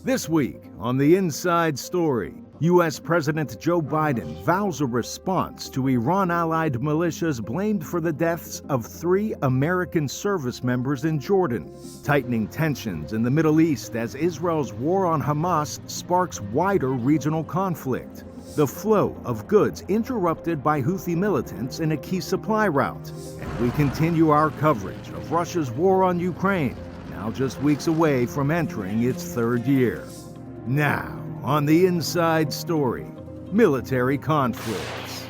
This week on The Inside Story, U.S. President Joe Biden vows a response to Iran-allied militias blamed for the deaths of 3 American service members in Jordan. Tightening tensions in the Middle East as Israel's war on Hamas sparks wider regional conflict. The flow of goods interrupted by Houthi militants in a key supply route. And we continue our coverage of Russia's war on Ukraine, now just weeks away from entering its 3rd year. Now, on The Inside Story, military conflicts.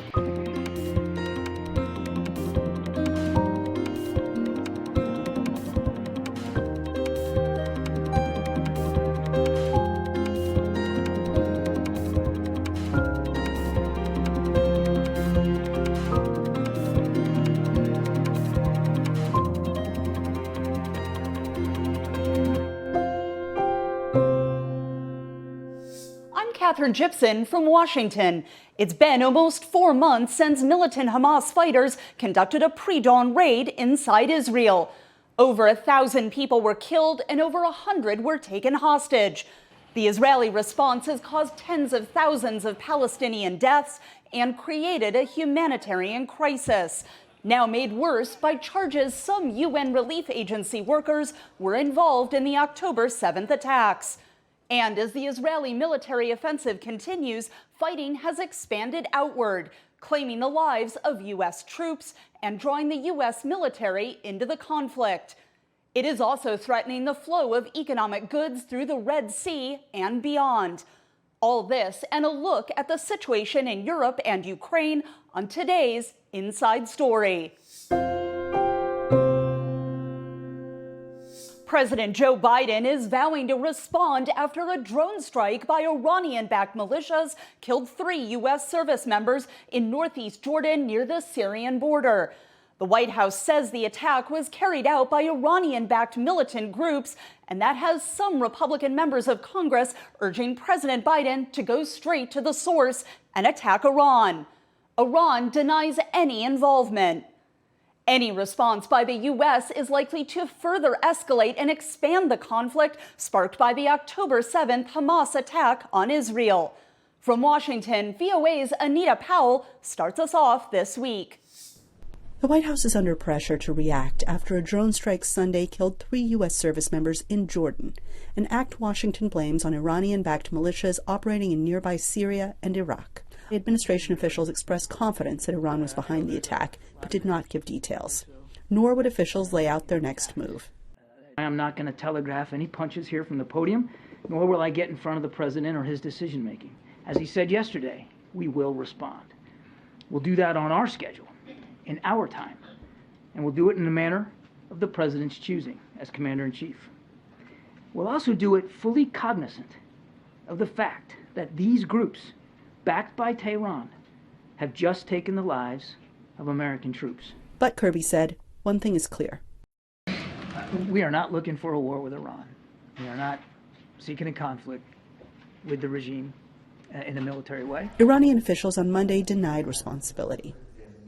Catherine Gibson from Washington. It's been almost 4 months since militant Hamas fighters conducted a pre-dawn raid inside Israel. Over 1,000 people were killed and over 100 were taken hostage. The Israeli response has caused tens of thousands of Palestinian deaths and created a humanitarian crisis, now made worse by charges some UN relief agency workers were involved in the October 7th attacks. And as the Israeli military offensive continues, fighting has expanded outward, claiming the lives of U.S. troops and drawing the U.S. military into the conflict. It is also threatening the flow of economic goods through the Red Sea and beyond. All this and a look at the situation in Europe and Ukraine on today's Inside Story. President Joe Biden is vowing to respond after a drone strike by Iranian-backed militias killed 3 U.S. service members in northeast Jordan near the Syrian border. The White House says the attack was carried out by Iranian-backed militant groups, and that has some Republican members of Congress urging President Biden to go straight to the source and attack Iran. Iran denies any involvement. Any response by the U.S. is likely to further escalate and expand the conflict sparked by the October 7th Hamas attack on Israel. From Washington, VOA's Anita Powell starts us off this week. The White House is under pressure to react after a drone strike Sunday killed 3 U.S. service members in Jordan, an act Washington blames on Iranian-backed militias operating in nearby Syria and Iraq. Administration officials expressed confidence that Iran was behind the attack, but did not give details. Nor would officials lay out their next move. I am not going to telegraph any punches here from the podium, nor will I get in front of the president or his decision-making. As he said yesterday, we will respond. We'll do that on our schedule, in our time, and we'll do it in the manner of the president's choosing as commander-in-chief. We'll also do it fully cognizant of the fact that these groups, backed by Tehran, have just taken the lives of American troops. But Kirby said, one thing is clear. We are not looking for a war with Iran. We are not seeking a conflict with the regime in a military way. Iranian officials on Monday denied responsibility.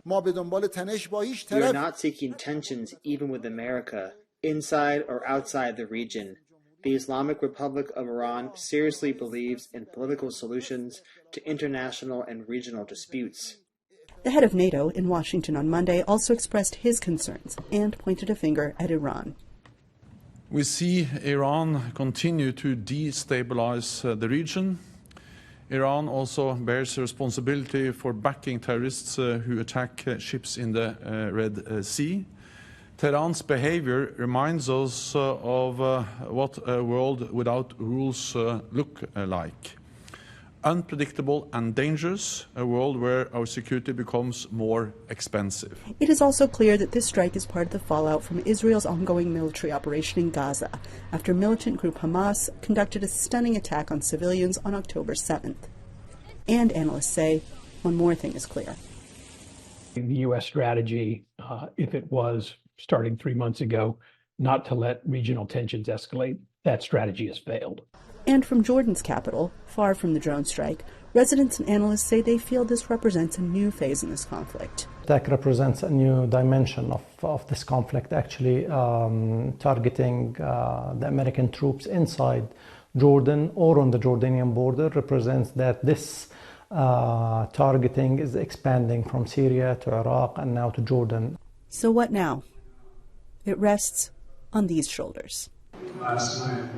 We are not seeking tensions even with America, inside or outside the region. The Islamic Republic of Iran seriously believes in political solutions to international and regional disputes. The head of NATO in Washington on Monday also expressed his concerns and pointed a finger at Iran. We see Iran continue to destabilize the region. Iran also bears responsibility for backing terrorists who attack ships in the Red Sea. Tehran's behavior reminds us of what a world without rules look like. Unpredictable and dangerous, a world where our security becomes more expensive. It is also clear that this strike is part of the fallout from Israel's ongoing military operation in Gaza, after militant group Hamas conducted a stunning attack on civilians on October 7th. And analysts say one more thing is clear. The U.S. strategy, if it was starting 3 months ago, not to let regional tensions escalate, that strategy has failed. And from Jordan's capital, far from the drone strike, residents and analysts say they feel this represents a new phase in this conflict. That represents a new dimension of this conflict, actually targeting the American troops inside Jordan or on the Jordanian border represents that this targeting is expanding from Syria to Iraq and now to Jordan. So what now? It rests on these shoulders. Last night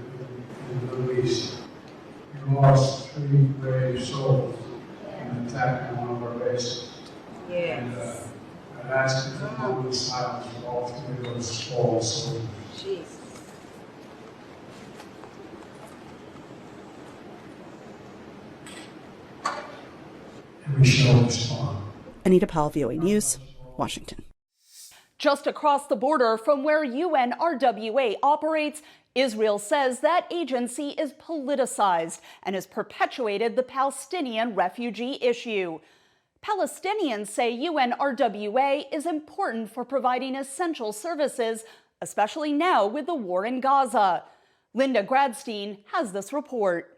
in the Middle East, we lost 3 brave souls in an attack on one of our bases. Yes. And I'm asking for a moment of silence for all 3 of those fallen soldiers. Jesus. And we shall respond. Anita Powell, VOA News, Washington. Just across the border from where UNRWA operates, Israel says that agency is politicized and has perpetuated the Palestinian refugee issue. Palestinians say UNRWA is important for providing essential services, especially now with the war in Gaza. Linda Gradstein has this report.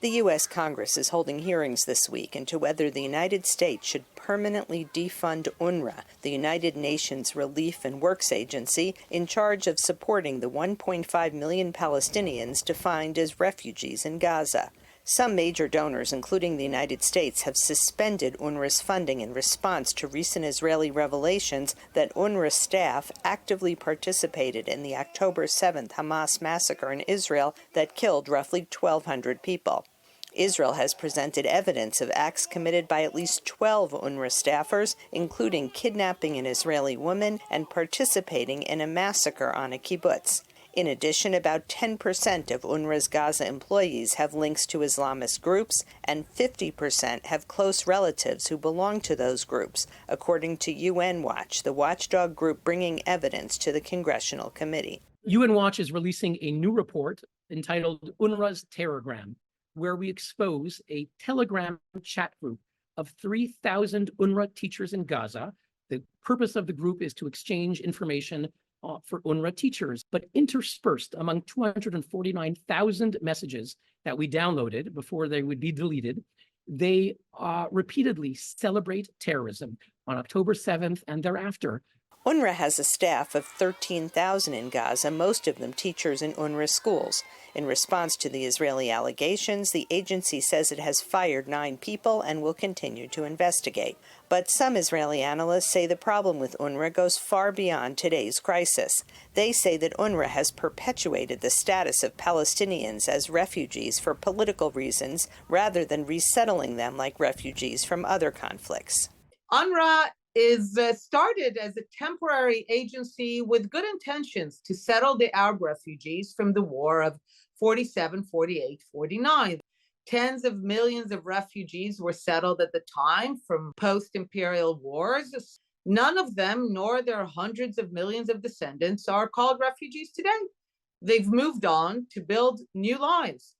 The U.S. Congress is holding hearings this week into whether the United States should permanently defund UNRWA, the United Nations Relief and Works Agency, in charge of supporting the 1.5 million Palestinians defined as refugees in Gaza. Some major donors, including the United States, have suspended UNRWA's funding in response to recent Israeli revelations that UNRWA staff actively participated in the October 7th Hamas massacre in Israel that killed roughly 1,200 people. Israel has presented evidence of acts committed by at least 12 UNRWA staffers, including kidnapping an Israeli woman and participating in a massacre on a kibbutz. In addition, about 10% of UNRWA's Gaza employees have links to Islamist groups, and 50% have close relatives who belong to those groups, according to UN Watch, the watchdog group bringing evidence to the Congressional Committee. UN Watch is releasing a new report entitled UNRWA's Terrorgram, where we expose a Telegram chat group of 3,000 UNRWA teachers in Gaza. The purpose of the group is to exchange information for UNRWA teachers, but interspersed among 249,000 messages that we downloaded before they would be deleted, they repeatedly celebrate terrorism on October 7th and thereafter. UNRWA has a staff of 13,000 in Gaza, most of them teachers in UNRWA schools. In response to the Israeli allegations, the agency says it has fired 9 people and will continue to investigate. But some Israeli analysts say the problem with UNRWA goes far beyond today's crisis. They say that UNRWA has perpetuated the status of Palestinians as refugees for political reasons rather than resettling them like refugees from other conflicts. UNRWA is started as a temporary agency with good intentions to settle the Arab refugees from the war of 47, 48, 49. Tens of millions of refugees were settled at the time from post-imperial wars. None of them, nor their hundreds of millions of descendants, are called refugees today. They've moved on to build new lives,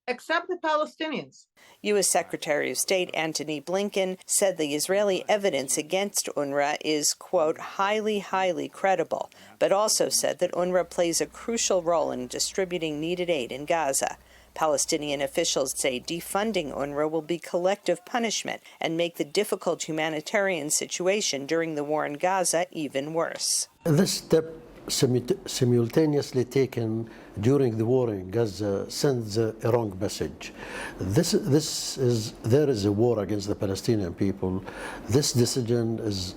except the Palestinians. U.S. Secretary of State Antony Blinken said the Israeli evidence against UNRWA is, quote, highly credible, but also said that UNRWA plays a crucial role in distributing needed aid in Gaza. Palestinian officials say defunding UNRWA will be collective punishment and make the difficult humanitarian situation during the war in Gaza even worse. This step simultaneously taken during the war in Gaza sends a wrong message. There is a war against the Palestinian people. This decision is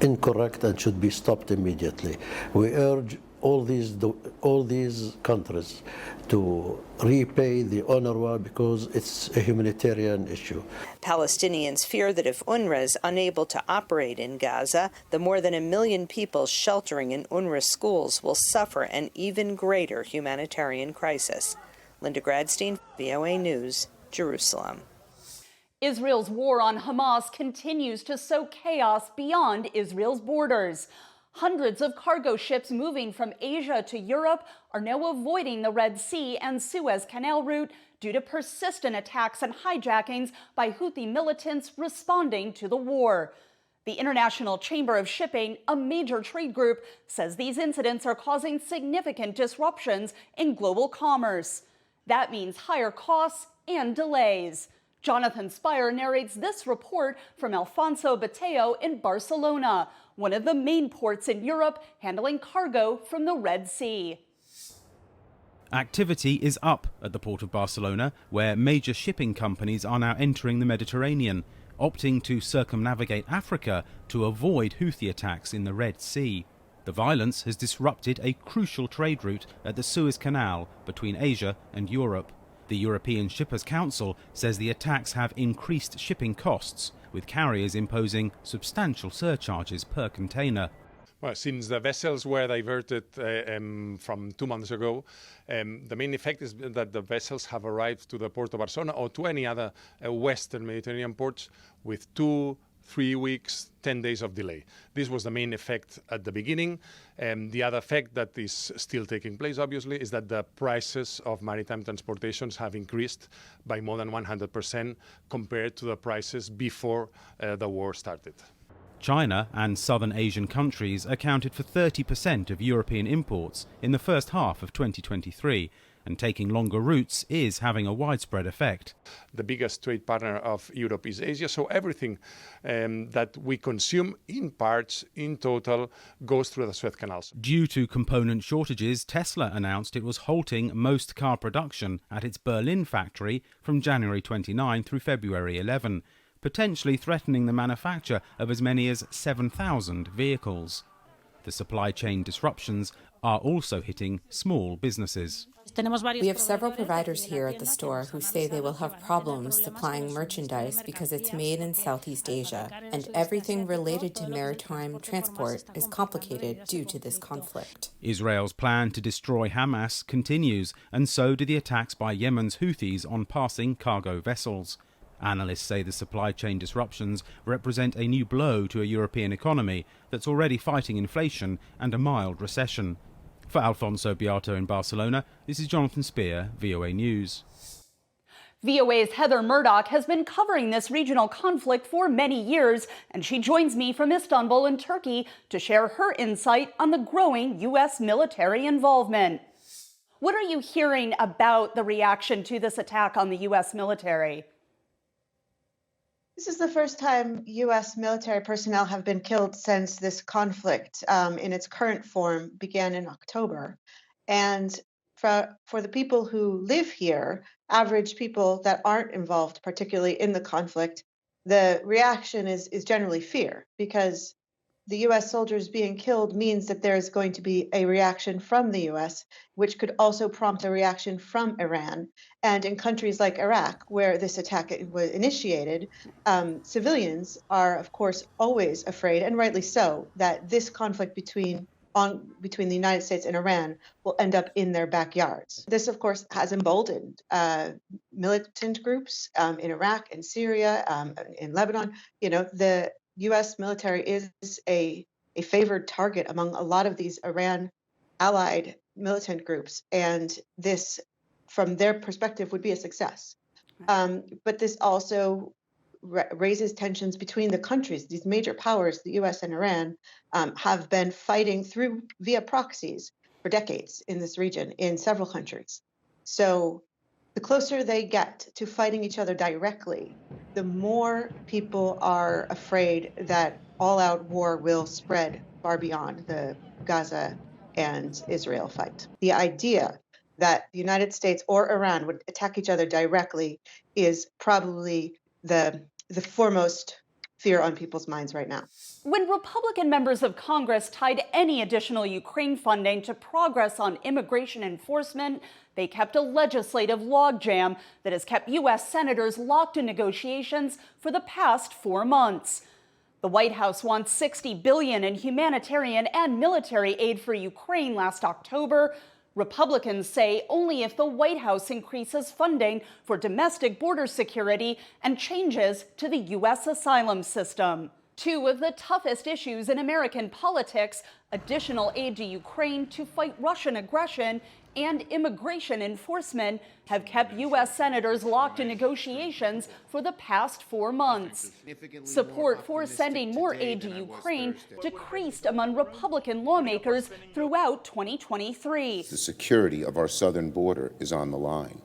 incorrect and should be stopped immediately. We urge all these countries to repay the UNRWA because it's a humanitarian issue. Palestinians fear that if UNRWA is unable to operate in Gaza, the more than 1 million people sheltering in UNRWA schools will suffer an even greater humanitarian crisis. Linda Gradstein, VOA News, Jerusalem. Israel's war on Hamas continues to sow chaos beyond Israel's borders. Hundreds of cargo ships moving from Asia to Europe are now avoiding the Red Sea and Suez Canal route due to persistent attacks and hijackings by Houthi militants responding to the war. The International Chamber of Shipping, a major trade group, says these incidents are causing significant disruptions in global commerce. That means higher costs and delays. Jonathan Spire narrates this report from Alfonso Bateo in Barcelona, one of the main ports in Europe handling cargo from the Red Sea. Activity is up at the port of Barcelona, where major shipping companies are now entering the Mediterranean, opting to circumnavigate Africa to avoid Houthi attacks in the Red Sea. The violence has disrupted a crucial trade route at the Suez Canal between Asia and Europe. The European Shippers Council says the attacks have increased shipping costs, with carriers imposing substantial surcharges per container. Well, since the vessels were diverted from 2 months ago, the main effect is that the vessels have arrived to the port of Barcelona or to any other Western Mediterranean ports with 2, 3 weeks, 10 days of delay. This was the main effect at the beginning. The other effect that is still taking place, obviously, is that the prices of maritime transportations have increased by more than 100% compared to the prices before the war started. China and southern Asian countries accounted for 30% of European imports in the first half of 2023, and taking longer routes is having a widespread effect. The biggest trade partner of Europe is Asia, so everything that we consume in parts, in total, goes through the Suez Canal. Due to component shortages, Tesla announced it was halting most car production at its Berlin factory from January 29 through February 11. Potentially threatening the manufacture of as many as 7,000 vehicles. The supply chain disruptions are also hitting small businesses. We have several providers here at the store who say they will have problems supplying merchandise because it's made in Southeast Asia, and everything related to maritime transport is complicated due to this conflict. Israel's plan to destroy Hamas continues, and so do the attacks by Yemen's Houthis on passing cargo vessels. Analysts say the supply chain disruptions represent a new blow to a European economy that's already fighting inflation and a mild recession. For Alfonso Beato in Barcelona, this is Jonathan Spear, VOA News. VOA's Heather Murdoch has been covering this regional conflict for many years, and she joins me from Istanbul in Turkey to share her insight on the growing U.S. military involvement. What are you hearing about the reaction to this attack on the U.S. military? This is the first time U.S. military personnel have been killed since this conflict in its current form began in October. And for the people who live here, average people that aren't involved, particularly in the conflict, the reaction is generally fear, because the U.S. soldiers being killed means that there's going to be a reaction from the U.S., which could also prompt a reaction from Iran. And in countries like Iraq, where this attack was initiated, civilians are, of course, always afraid, and rightly so, that this conflict between the United States and Iran will end up in their backyards. This, of course, has emboldened militant groups in Iraq and Syria, in Lebanon. You know, the U.S. military is a favored target among a lot of these Iran-allied militant groups, and this, from their perspective, would be a success. But this also raises tensions between the countries. These major powers, the U.S. and Iran, have been fighting via proxies for decades in this region, in several countries. So the closer they get to fighting each other directly, the more people are afraid that all-out war will spread far beyond the Gaza and Israel fight. The idea that the United States or Iran would attack each other directly is probably the foremost fear on people's minds right now. When Republican members of Congress tied any additional Ukraine funding to progress on immigration enforcement, they kept a legislative logjam that has kept U.S. senators locked in negotiations for the past 4 months. The White House wants $60 billion in humanitarian and military aid for Ukraine last October. Republicans say only if the White House increases funding for domestic border security and changes to the U.S. asylum system. Two of the toughest issues in American politics, additional aid to Ukraine to fight Russian aggression and immigration enforcement, have kept U.S. senators locked in negotiations for the past 4 months. Support for sending more aid to Ukraine decreased among Republican lawmakers throughout 2023. The security of our southern border is on the line.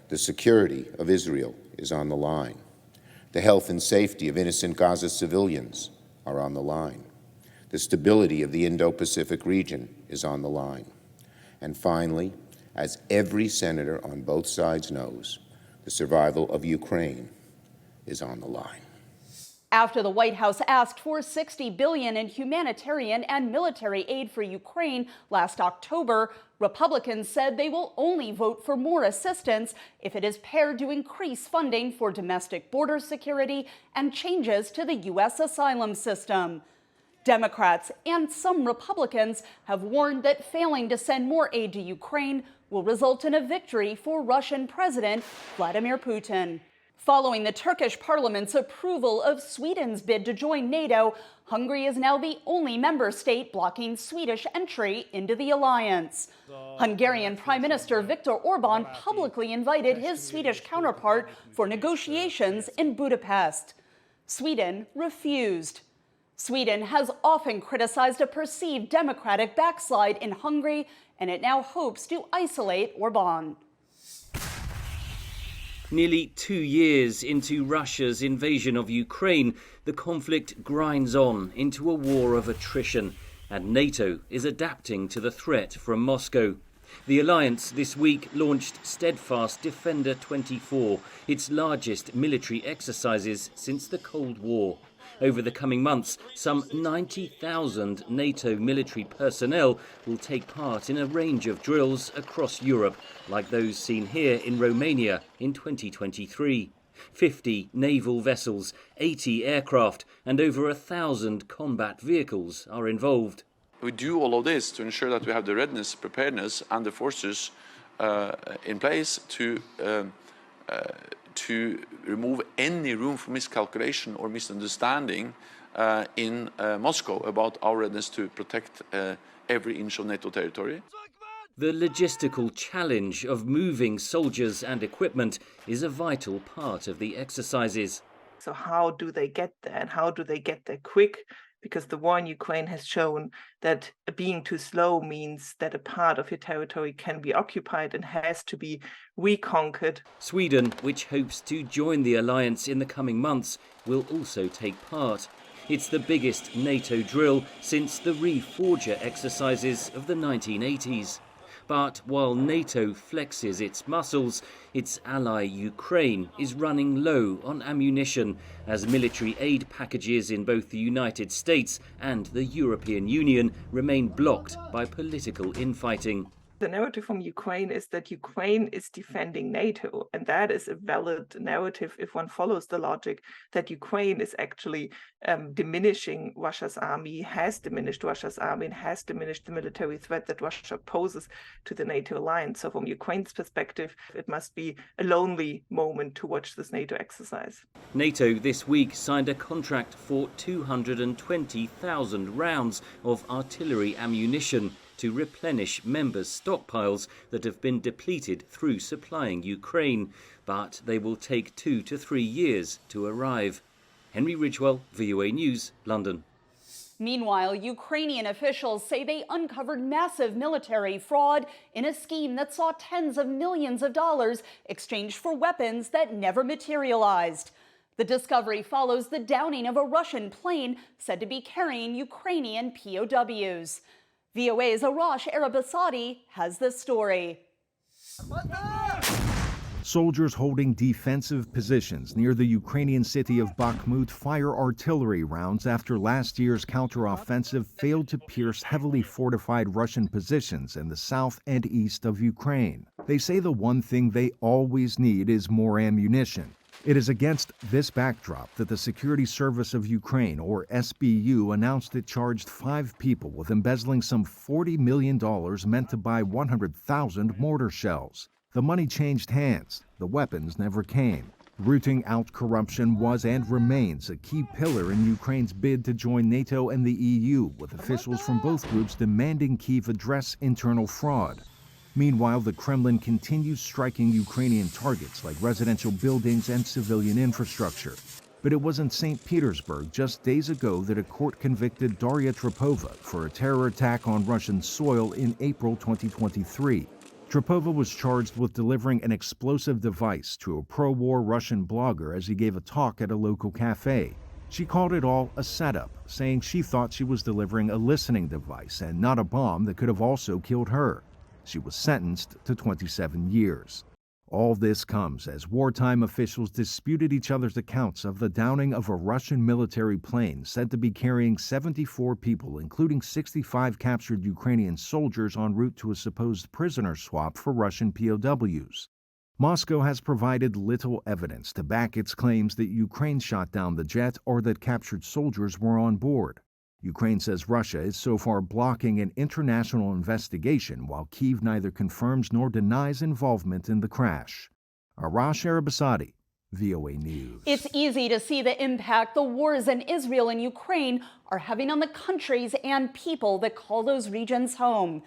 The security of Israel is on the line. The health and safety of innocent Gaza civilians are on the line. The stability of the Indo-Pacific region is on the line. And finally, as every senator on both sides knows, the survival of Ukraine is on the line. After the White House asked for $60 billion in humanitarian and military aid for Ukraine last October, Republicans said they will only vote for more assistance if it is paired to increase funding for domestic border security and changes to the U.S. asylum system. Democrats and some Republicans have warned that failing to send more aid to Ukraine will result in a victory for Russian President Vladimir Putin. Following the Turkish parliament's approval of Sweden's bid to join NATO, Hungary is now the only member state blocking Swedish entry into the alliance. Hungarian Prime Minister Viktor Orban publicly invited his Swedish counterpart for negotiations in Budapest. Sweden refused. Sweden has often criticized a perceived democratic backslide in Hungary, and it now hopes to isolate Orban. Nearly 2 years into Russia's invasion of Ukraine, the conflict grinds on into a war of attrition, and NATO is adapting to the threat from Moscow. The alliance this week launched Steadfast Defender 24, its largest military exercises since the Cold War. Over the coming months, some 90,000 NATO military personnel will take part in a range of drills across Europe, like those seen here in Romania in 2023. 50 naval vessels, 80 aircraft, and over 1,000 combat vehicles are involved. We do all of this to ensure that we have the readiness, preparedness, and the forces in place to remove any room for miscalculation or misunderstanding in Moscow about our readiness to protect every inch of NATO territory. The logistical challenge of moving soldiers and equipment is a vital part of the exercises. So how do they get there, and how do they get there quick? Because the war in Ukraine has shown that being too slow means that a part of your territory can be occupied and has to be reconquered. Sweden, which hopes to join the alliance in the coming months, will also take part. It's the biggest NATO drill since the Reforger exercises of the 1980s. But while NATO flexes its muscles, its ally Ukraine is running low on ammunition as military aid packages in both the United States and the European Union remain blocked by political infighting. The narrative from Ukraine is that Ukraine is defending NATO, and that is a valid narrative if one follows the logic that Ukraine is actually diminishing Russia's army, has diminished Russia's army, and has diminished the military threat that Russia poses to the NATO alliance. So from Ukraine's perspective, it must be a lonely moment to watch this NATO exercise. NATO this week signed a contract for 220,000 rounds of artillery ammunition to replenish members' stockpiles that have been depleted through supplying Ukraine, but they will take 2 to 3 years to arrive. Henry Ridgewell, VOA News, London. Meanwhile, Ukrainian officials say they uncovered massive military fraud in a scheme that saw tens of millions of dollars exchanged for weapons that never materialized. The discovery follows the downing of a Russian plane said to be carrying Ukrainian POWs. VOA's Arash Arabasadi has this story. Soldiers holding defensive positions near the Ukrainian city of Bakhmut fire artillery rounds after last year's counteroffensive failed to pierce heavily fortified Russian positions in the south and east of Ukraine. They say the one thing they always need is more ammunition. It is against this backdrop that the Security Service of Ukraine, or SBU, announced it charged 5 people with embezzling some $40 million meant to buy 100,000 mortar shells. The money changed hands. The weapons never came. Rooting out corruption was and remains a key pillar in Ukraine's bid to join NATO and the EU, with officials from both groups demanding Kyiv address internal fraud. Meanwhile, the Kremlin continues striking Ukrainian targets like residential buildings and civilian infrastructure. But it was in St. Petersburg just days ago that a court convicted Daria Trepova for a terror attack on Russian soil in April 2023. Trepova was charged with delivering an explosive device to a pro-war Russian blogger as he gave a talk at a local cafe. She called it all a setup, saying she thought she was delivering a listening device and not a bomb that could have also killed her. She was sentenced to 27 years. All this comes as wartime officials disputed each other's accounts of the downing of a Russian military plane said to be carrying 74 people, including 65 captured Ukrainian soldiers en route to a supposed prisoner swap for Russian POWs. Moscow has provided little evidence to back its claims that Ukraine shot down the jet or that captured soldiers were on board. Ukraine says Russia is so far blocking an international investigation, while Kyiv neither confirms nor denies involvement in the crash. Arash Arabasadi, VOA News. It's easy to see the impact the wars in Israel and Ukraine are having on the countries and people that call those regions home.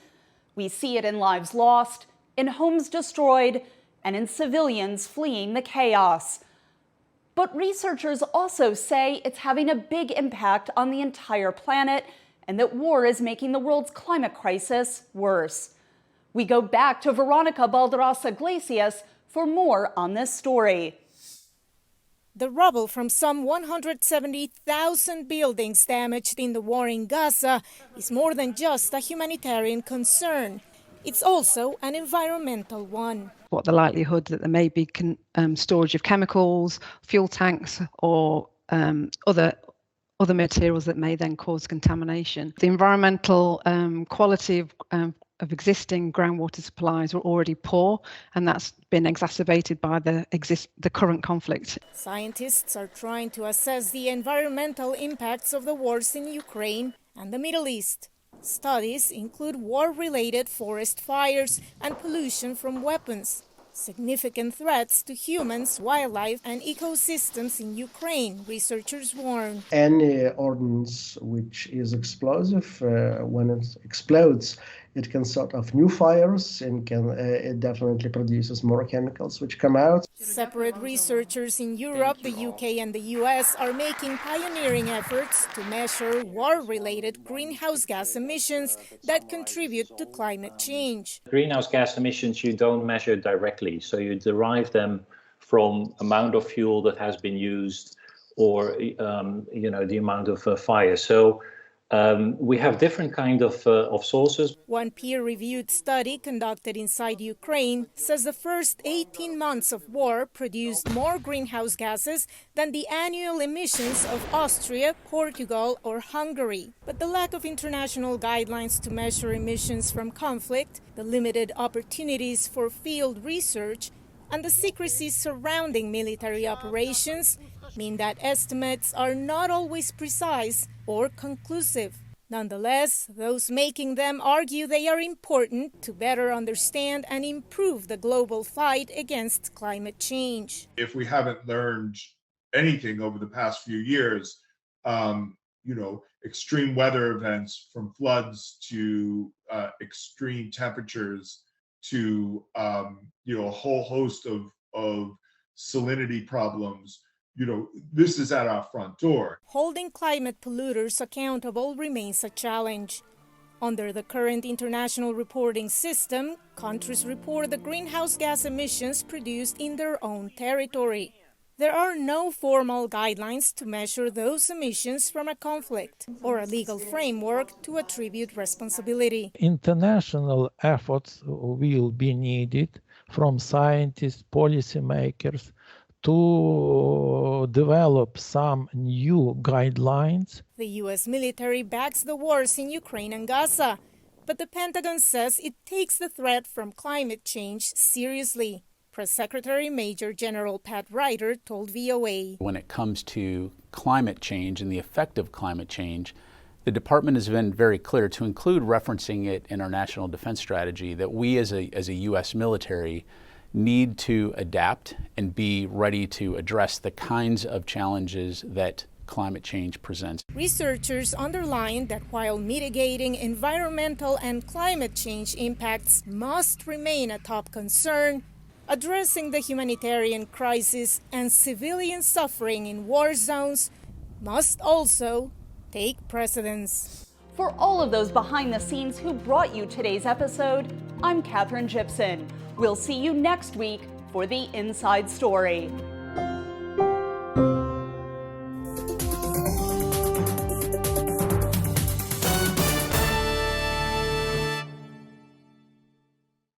We see it in lives lost, in homes destroyed, and in civilians fleeing the chaos. But researchers also say it's having a big impact on the entire planet and that war is making the world's climate crisis worse. We go back to Veronica Balderas Iglesias for more on this story. The rubble from some 170,000 buildings damaged in the war in Gaza is more than just a humanitarian concern. It's also an environmental one. What the likelihood that there may be storage of chemicals, fuel tanks, or other materials that may then cause contamination. The environmental quality of existing groundwater supplies were already poor, and that's been exacerbated by the current conflict. Scientists are trying to assess the environmental impacts of the wars in Ukraine and the Middle East. Studies include war-related forest fires and pollution from weapons, significant threats to humans, wildlife, and ecosystems in Ukraine, researchers warn. Any ordnance which is explosive, when it explodes, it can set off new fires and it definitely produces more chemicals which come out. Separate researchers in Europe, the UK, and the US are making pioneering efforts to measure war-related greenhouse gas emissions that contribute to climate change. Greenhouse gas emissions you don't measure directly, so you derive them from amount of fuel that has been used or the amount of fire. So we have different kind of sources. One peer-reviewed study conducted inside Ukraine says the first 18 months of war produced more greenhouse gases than the annual emissions of Austria, Portugal, or Hungary. But the lack of international guidelines to measure emissions from conflict, the limited opportunities for field research, and the secrecy surrounding military operations mean that estimates are not always precise or conclusive. Nonetheless, those making them argue they are important to better understand and improve the global fight against climate change. If we haven't learned anything over the past few years, extreme weather events, from floods to extreme temperatures to a whole host of salinity problems, this is at our front door. Holding climate polluters accountable remains a challenge. Under the current international reporting system, countries report the greenhouse gas emissions produced in their own territory. There are no formal guidelines to measure those emissions from a conflict or a legal framework to attribute responsibility. International efforts will be needed from scientists, policymakers, to develop some new guidelines. The U.S. military backs the wars in Ukraine and Gaza, but the Pentagon says it takes the threat from climate change seriously. Press Secretary Major General Pat Ryder told VOA. When it comes to climate change and the effect of climate change, the department has been very clear to include referencing it in our national defense strategy that we as a U.S. military need to adapt and be ready to address the kinds of challenges that climate change presents. Researchers underline that while mitigating environmental and climate change impacts must remain a top concern, addressing the humanitarian crisis and civilian suffering in war zones must also take precedence. For all of those behind the scenes who brought you today's episode, I'm Katherine Gibson. We'll see you next week for the Inside Story.